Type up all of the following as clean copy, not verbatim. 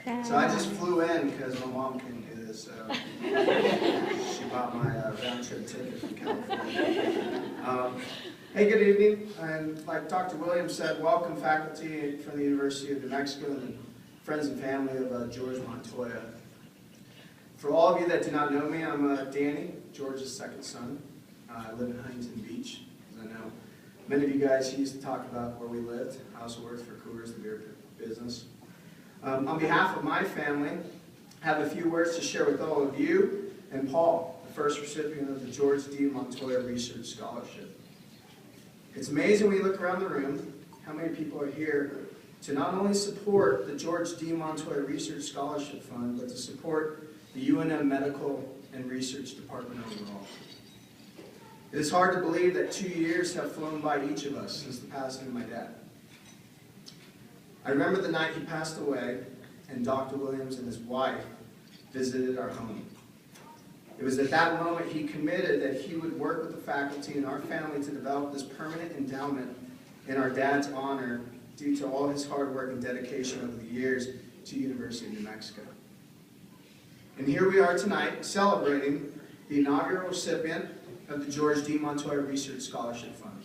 So I just flew in because my mom couldn't do this, so she bought my round trip ticket from California. Hey, good evening. And like Dr. Williams said, welcome faculty from the University of New Mexico and friends and family of George Montoya. For all of you that do not know me, I'm Danny, George's second son. I live in Huntington Beach, as I know many of you guys used to talk about where we lived. I also worked for Coors, the beer business. On behalf of my family, I have a few words to share with all of you and Paul, the first recipient of the George D. Montoya Research Scholarship. It's amazing when you look around the room how many people are here to not only support the George D. Montoya Research Scholarship Fund, but to support the UNM Medical and Research Department overall. It is hard to believe that 2 years have flown by each of us since the passing of my dad. I remember the night he passed away and Dr. Williams and his wife visited our home. It was at that moment he committed that he would work with the faculty and our family to develop this permanent endowment in our dad's honor due to all his hard work and dedication over the years to University of New Mexico. And here we are tonight celebrating the inaugural recipient of the George D. Montoya Research Scholarship Fund.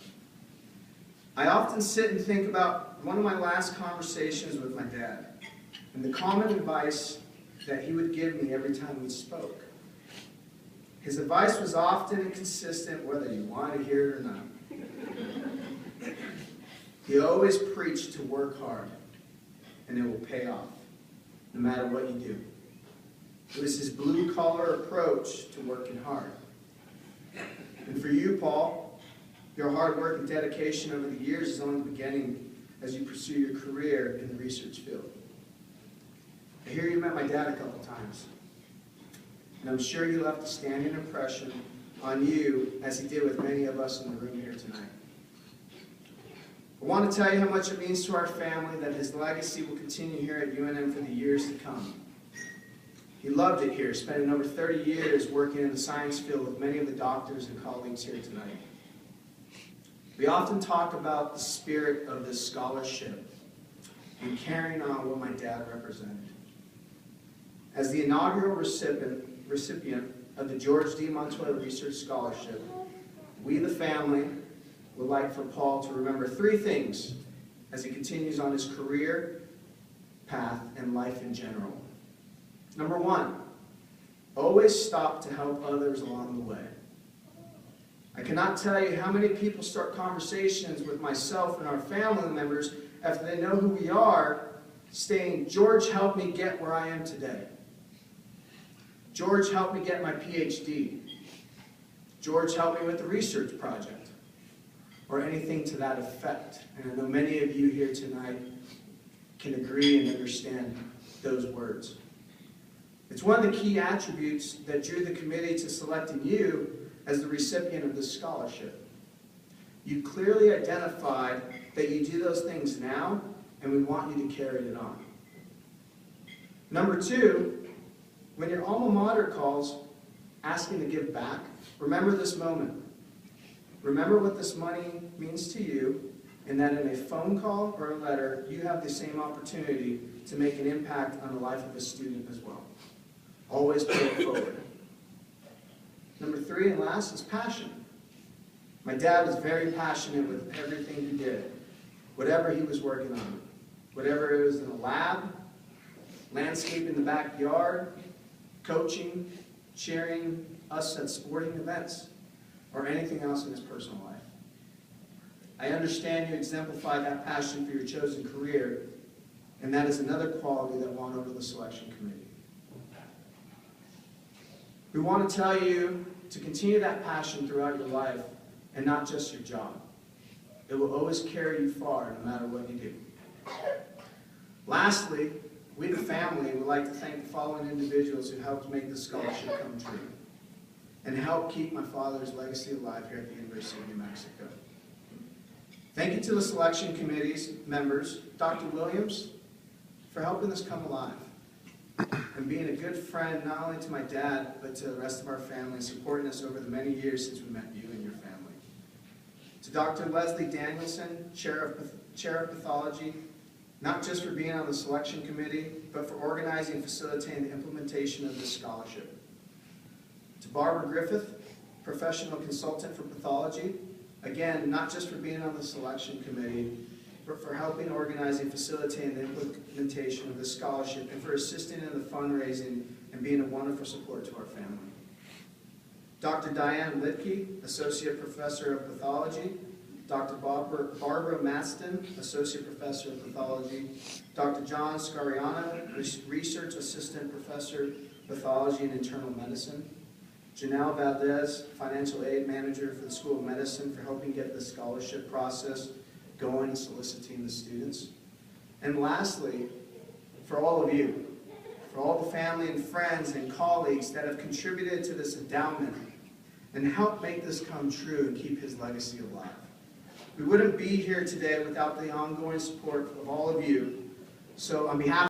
I often sit and think about one of my last conversations with my dad and the common advice that he would give me every time we spoke. His advice was often and consistent whether you wanted to hear it or not. He always preached to work hard and it will pay off, no matter what you do. It was his blue-collar approach to working hard. And for you, Paul, your hard work and dedication over the years is only beginning as you pursue your career in the research field. I hear you met my dad a couple times, and I'm sure he left a standing impression on you as he did with many of us in the room here tonight. I want to tell you how much it means to our family that his legacy will continue here at UNM for the years to come. He loved it here, spending over 30 years working in the science field with many of the doctors and colleagues here tonight. We often talk about the spirit of this scholarship and carrying on what my dad represented. As the inaugural recipient of the George D. Montoya Research Scholarship, we, the family, would like for Paul to remember 3 things as he continues on his career path and life in general. Number 1, always stop to help others along the way. I cannot tell you how many people start conversations with myself and our family members after they know who we are, saying, "George helped me get where I am today. George helped me get my PhD. George helped me with the research project," or anything to that effect. And I know many of you here tonight can agree and understand those words. It's one of the key attributes that drew the committee to selecting you as the recipient of this scholarship. You clearly identified that you do those things now, and we want you to carry it on. Number 2, when your alma mater calls asking to give back, remember this moment. Remember what this money means to you, and that in a phone call or a letter, you have the same opportunity to make an impact on the life of a student as well. Always pay it forward. Number 3 and last is passion. My dad was very passionate with everything he did, whatever he was working on. Whatever it was in the lab, landscaping the backyard, coaching, cheering us at sporting events, or anything else in his personal life. I understand you exemplify that passion for your chosen career, and that is another quality that won over the selection committee. We want to tell you to continue that passion throughout your life and not just your job. It will always carry you far no matter what you do. Lastly, we the family would like to thank the following individuals who helped make this scholarship come true and help keep my father's legacy alive here at the University of New Mexico. Thank you to the selection committee's members, Dr. Williams, for helping this come alive and being a good friend not only to my dad, but to the rest of our family, and supporting us over the many years since we met you and your family. To Dr. Leslie Danielson, Chair of Pathology, not just for being on the selection committee, but for organizing and facilitating the implementation of this scholarship. To Barbara Griffith, professional consultant for pathology, again, not just for being on the selection committee, but for helping organize and facilitating the implementation of this scholarship and for assisting in the fundraising and being a wonderful support to our family. Dr. Diane Litke, Associate Professor of Pathology, Dr. Barbara Maston, Associate Professor of Pathology, Dr. John Scariano, Research Assistant Professor of Pathology and Internal Medicine, Janelle Valdez, Financial Aid Manager for the School of Medicine, for helping get the scholarship process going and soliciting the students. And lastly, for all of you, for all the family and friends and colleagues that have contributed to this endowment and helped make this come true and keep his legacy alive. We wouldn't be here today without the ongoing support of all of you. So on behalf